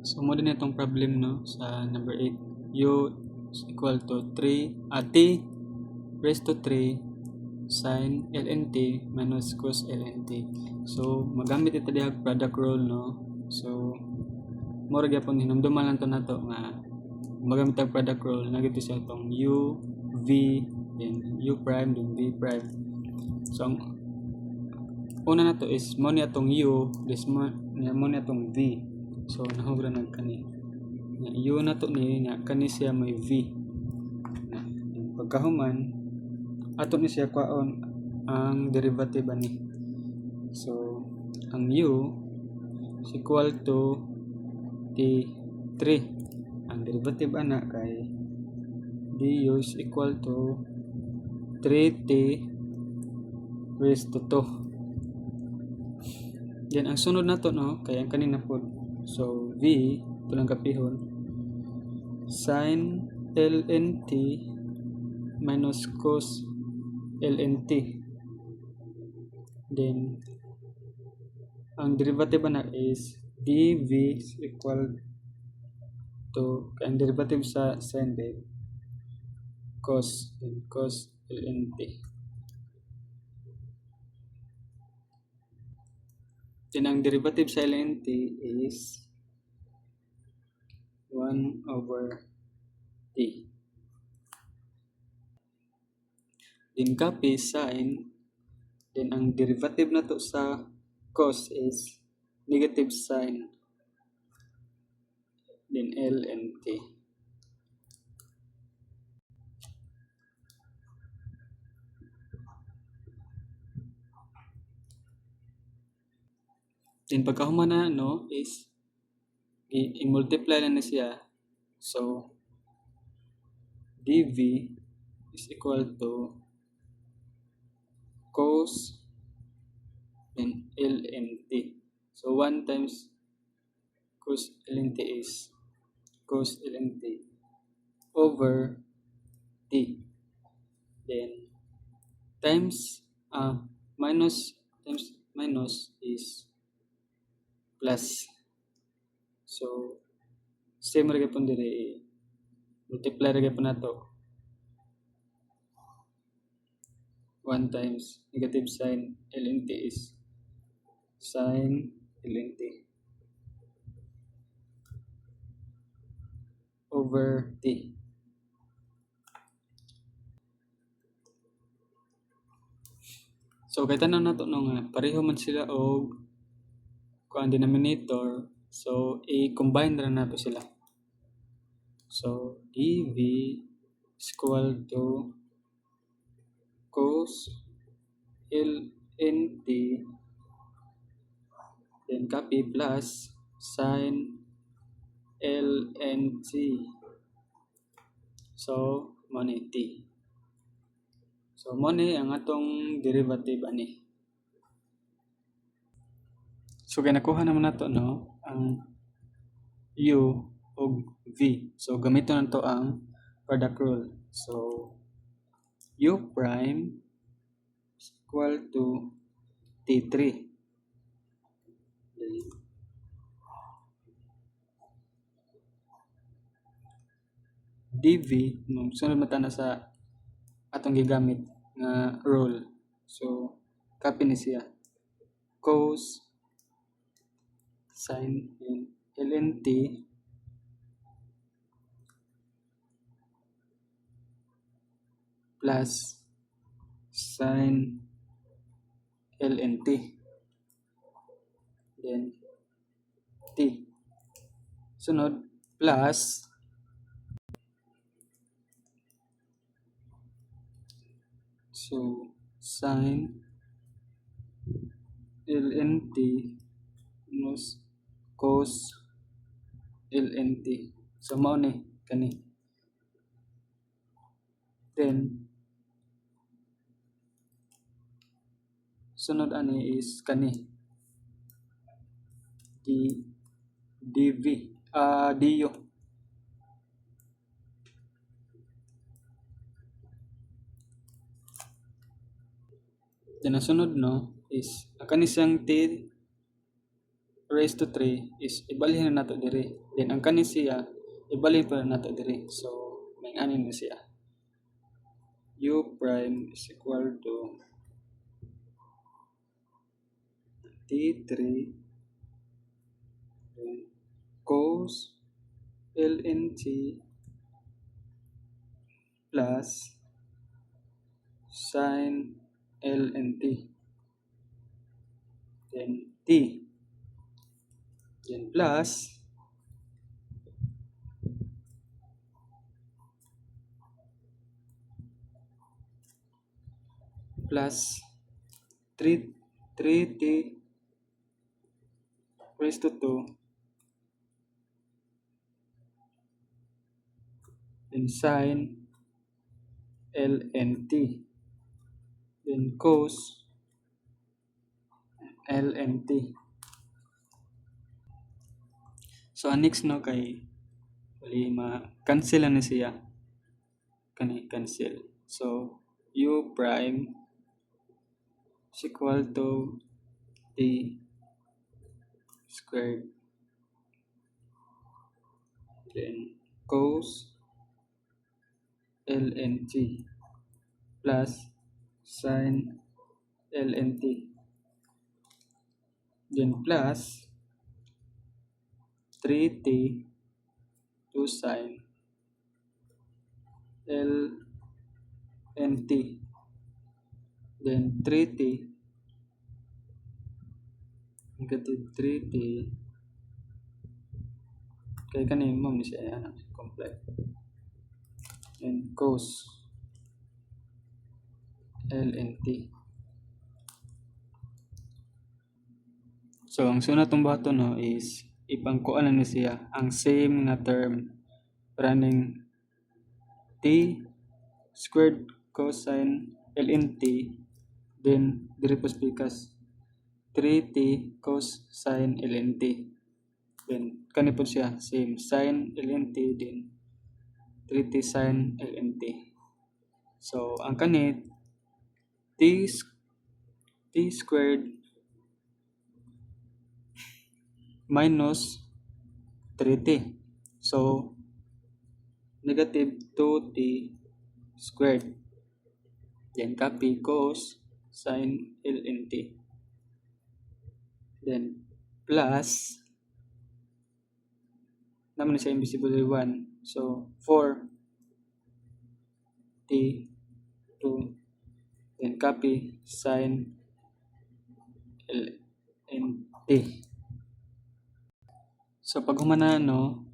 So, mo din itong problem no sa number 8. U is equal to 3, t raised to 3 sin ln t minus cos ln t. So, magamit ito dihag product rule no. So, mura gyapon hinumduman lang to nato nga magamit ang product rule nagito siya itong u, v, then u prime, then v prime. So, ang una na to is mo ni atong u, this mo ni atong v. So, nahugra na kani. U na to ni nga kani siya may v. Pagkahuman ato ni siya kwaon ang derivative ani. So, ang u is equal to t3. Ang derivative ana kay du is equal to 3t raised to 2. Yan ang sunod nato no kay ang kanina pod. So, v, ito lang kapihon, sin ln t minus cos ln t. Then, ang derivative na is dv is equal to, ang derivative sa sin din, cos ln t. Then, ang derivative sa ln t is 1 over t. Then, copy sin. Then, ang derivative na to sa cos is negative sin. Then, ln t. Then, pagkahuman na no is i-multiply na siya. So, dv is equal to cos and ln t. So, 1 times cos ln t is cos ln t over t. Then, times minus times minus is plus. So, same rin po dire multiply rin po na to. 1 times negative sin ln t is sin ln t over t. So, kay tanan nato no nga pareho man sila og kung ang denominator. So, i-combine na nato sila. So, dv is equal to cos ln t, then copy plus sin ln t. So, money t. So, money ang atong derivative ani. So, kaya nakuha naman nato no ang u o v. So, gamiton nato ang product rule. So, u prime is equal to t3. dv, sunod mata na sa atong gigamit nga rule. So, copy ni siya. Cos sin ln t plus sin ln t. Then, t. Sunod, plus so, sin ln t minus cos ln t. So, mao ni kani. Then, sunod ani is kani. dv, du. Then, ang sunod no is kani siyang t raised to 3 is ibalhin na nato diri. Then ang kanin siya ibalhin pa na nato diri. So may anin na siya. U prime is equal to T3 then cos ln T plus sin ln T. Then T. Then plus plus 3t raised to 2 then sin ln T then cos ln T. So ang next no kay wali ma-cancel na siya. Kani cancel. So U prime is equal to T squared then cos ln T plus sin ln T then plus 3t to sin ln T then 3t negative 3t kaya kanin mo ni siya complete and cos ln T. So ang sunod tong bato no is ipangkuan na ni siya ang same nga term running T squared cosine ln T then diri pikas 3t cos sin ln T then kani po siya same sin ln T then 3t sin ln T. So ang kani t squared minus 3t. So negative 2t squared then copy cos sin ln T then plus naman siya invisible 1 so 4t 2 then copy sin ln T. So pag humana no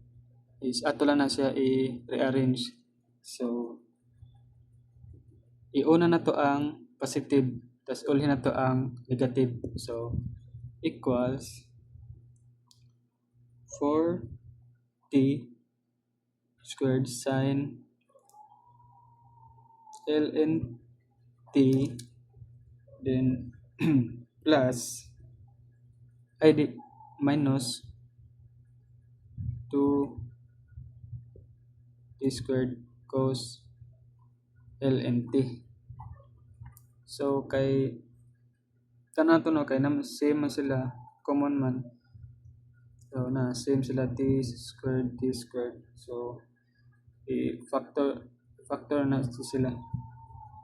is ato lang na siya i-rearrange. So iuna na to ang positive tas ulhin na to ang negative. So equals 4t squared sin ln T then plus minus 2t squared cos ln T. So kay tanan to no kay same man sila common man. So na same sila t squared. So factor na sila.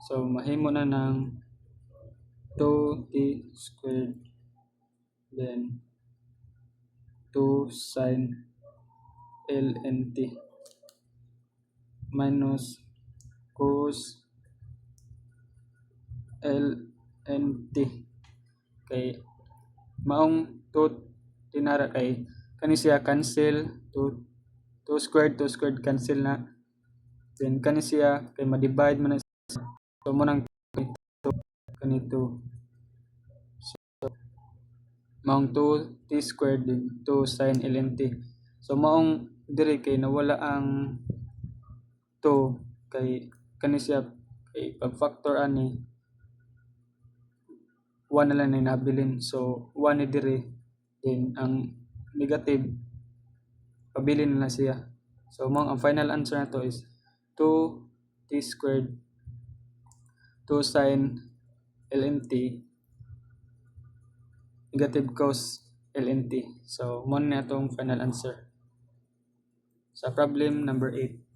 So mahimo na ng 2t squared then 2 sin ln T minus cos ln T kay maong 2 tinara kay kani siya cancel 2 squared cancel na then kani siya kay ma-divide man na siya. So mo nang kanito so maong 2t squared din 2 sin ln T. So maong dire kay nawala ang 2 kay kani siya kay pag factor ani 1 na lang na nabilin. So 1 ni dire then ang negative pabilin na siya. So maong ang final answer na to is 2t squared 2 sin ln T negative cos ln t. So mo na itong final answer sa problem number 8.